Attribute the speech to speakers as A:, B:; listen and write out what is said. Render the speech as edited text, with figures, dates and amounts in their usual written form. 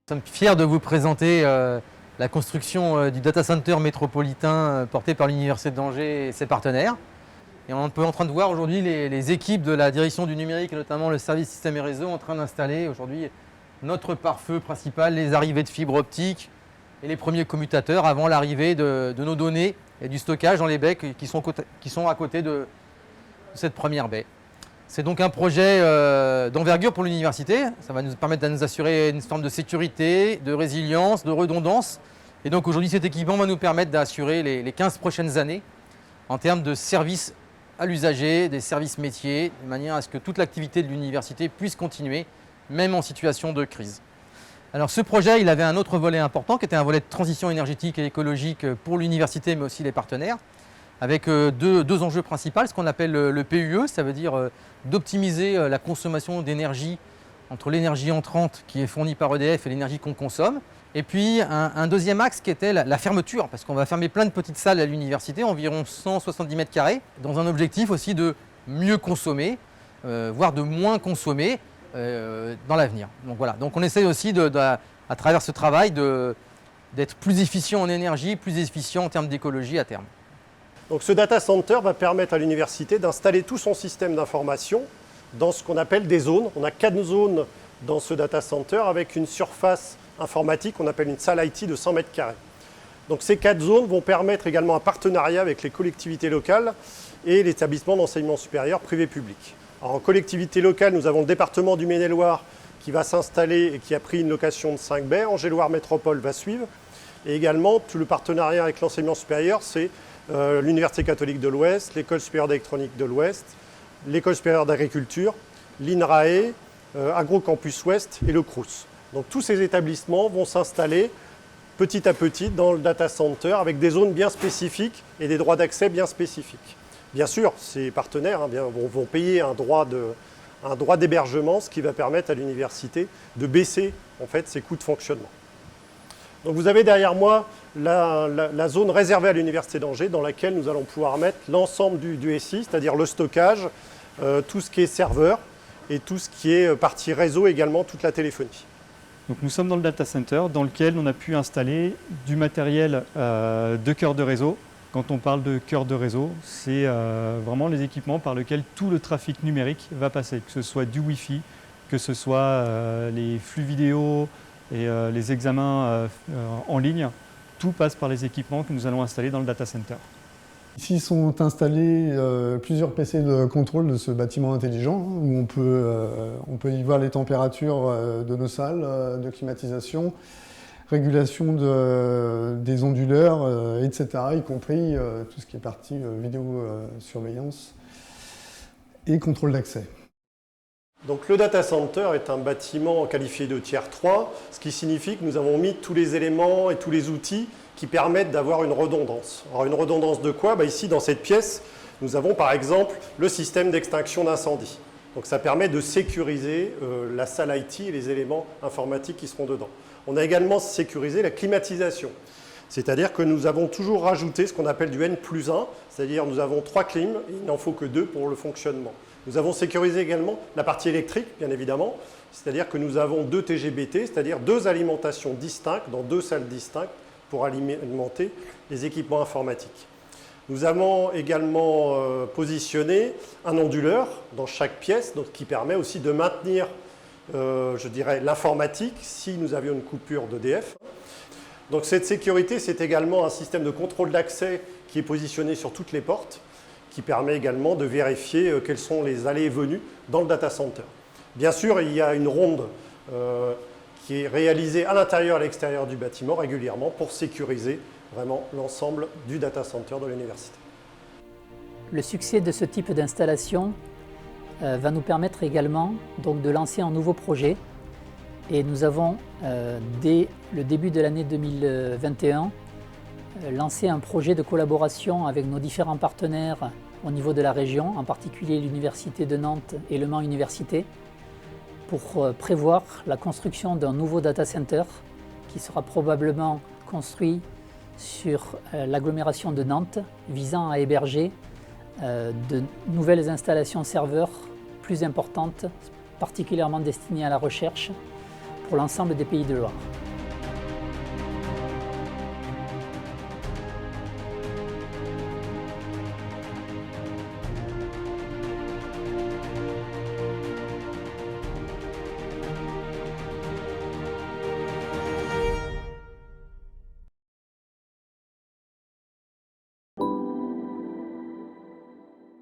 A: Nous sommes fiers de vous présenter la construction du data center métropolitain porté par l'Université d'Angers et ses partenaires. Et on peut en train de voir aujourd'hui les équipes de la direction du numérique, et notamment le service système et réseau, en train d'installer aujourd'hui notre pare-feu principal, les arrivées de fibres optiques et les premiers commutateurs avant l'arrivée de nos données et du stockage dans les baies qui sont à côté de cette première baie. C'est donc un projet d'envergure pour l'université. Ça va nous permettre de nous assurer une forme de sécurité, de résilience, de redondance. Et donc aujourd'hui, cet équipement va nous permettre d'assurer les 15 prochaines années en termes de services à l'usager, des services métiers, de manière à ce que toute l'activité de l'université puisse continuer, même en situation de crise. Alors ce projet, il avait un autre volet important qui était un volet de transition énergétique et écologique pour l'université, mais aussi les partenaires, avec deux enjeux principaux, ce qu'on appelle le PUE, ça veut dire d'optimiser la consommation d'énergie entre l'énergie entrante qui est fournie par EDF et l'énergie qu'on consomme. Et puis un deuxième axe qui était la fermeture, parce qu'on va fermer plein de petites salles à l'université, environ 170 mètres carrés, dans un objectif aussi de mieux consommer, voire de moins consommer dans l'avenir. Donc voilà, donc on essaye aussi à travers ce travail d'être plus efficient en énergie, plus efficient en termes d'écologie à terme.
B: Donc ce data center va permettre à l'université d'installer tout son système d'information dans ce qu'on appelle des zones. On a 4 zones dans ce data center avec une surface informatique qu'on appelle une salle IT de 100 mètres carrés. Donc ces 4 zones vont permettre également un partenariat avec les collectivités locales et l'établissement d'enseignement supérieur privé-public. En collectivité locale, nous avons le département du Maine-et-Loire qui va s'installer et qui a pris une location de 5 baies. Angers-Loire Métropole va suivre. Et également, tout le partenariat avec l'enseignement supérieur, c'est l'Université catholique de l'Ouest, l'École supérieure d'électronique de l'Ouest, l'École supérieure d'agriculture, l'INRAE, AgroCampus Ouest et le CRUS. Donc tous ces établissements vont s'installer petit à petit dans le data center avec des zones bien spécifiques et des droits d'accès bien spécifiques. Bien sûr, ces partenaires vont payer un droit d'hébergement, ce qui va permettre à l'université de baisser en fait, ses coûts de fonctionnement. Donc vous avez derrière moi la zone réservée à l'Université d'Angers dans laquelle nous allons pouvoir mettre l'ensemble du SI, c'est-à-dire le stockage, tout ce qui est serveur et tout ce qui est partie réseau, également toute la téléphonie.
C: Donc nous sommes dans le data center dans lequel on a pu installer du matériel de cœur de réseau. Quand on parle de cœur de réseau, c'est vraiment les équipements par lesquels tout le trafic numérique va passer, que ce soit du Wi-Fi, que ce soit les flux vidéo et les examens en ligne. Tout passe par les équipements que nous allons installer dans le data center.
D: Ici sont installés plusieurs PC de contrôle de ce bâtiment intelligent, où on peut y voir les températures de nos salles, de climatisation, régulation des onduleurs, etc., y compris tout ce qui est partie vidéosurveillance et contrôle d'accès.
B: Donc le data center est un bâtiment qualifié de tier 3, ce qui signifie que nous avons mis tous les éléments et tous les outils qui permettent d'avoir une redondance. Alors une redondance de quoi? Ici dans cette pièce, nous avons par exemple le système d'extinction d'incendie. Donc ça permet de sécuriser la salle IT et les éléments informatiques qui seront dedans. On a également sécurisé la climatisation. C'est-à-dire que nous avons toujours rajouté ce qu'on appelle du N+1, c'est-à-dire nous avons 3 clims, et il n'en faut que 2 pour le fonctionnement. Nous avons sécurisé également la partie électrique, bien évidemment, c'est-à-dire que nous avons 2 TGBT, c'est-à-dire 2 alimentations distinctes dans 2 salles distinctes pour alimenter les équipements informatiques. Nous avons également positionné un onduleur dans chaque pièce, donc, qui permet aussi de maintenir, je dirais, l'informatique si nous avions une coupure d'EDF. Donc cette sécurité, c'est également un système de contrôle d'accès qui est positionné sur toutes les portes, qui permet également de vérifier quelles sont les allées et venues dans le data center. Bien sûr, il y a une ronde qui est réalisée à l'intérieur et à l'extérieur du bâtiment régulièrement pour sécuriser vraiment l'ensemble du data center de l'université.
E: Le succès de ce type d'installation va nous permettre également donc, de lancer un nouveau projet. Et nous avons, dès le début de l'année 2021, lancé un projet de collaboration avec nos différents partenaires au niveau de la région, en particulier l'Université de Nantes et Le Mans Université, pour prévoir la construction d'un nouveau data center qui sera probablement construit sur l'agglomération de Nantes, visant à héberger de nouvelles installations serveurs plus importantes, particulièrement destinées à la recherche, pour l'ensemble des Pays de Loire.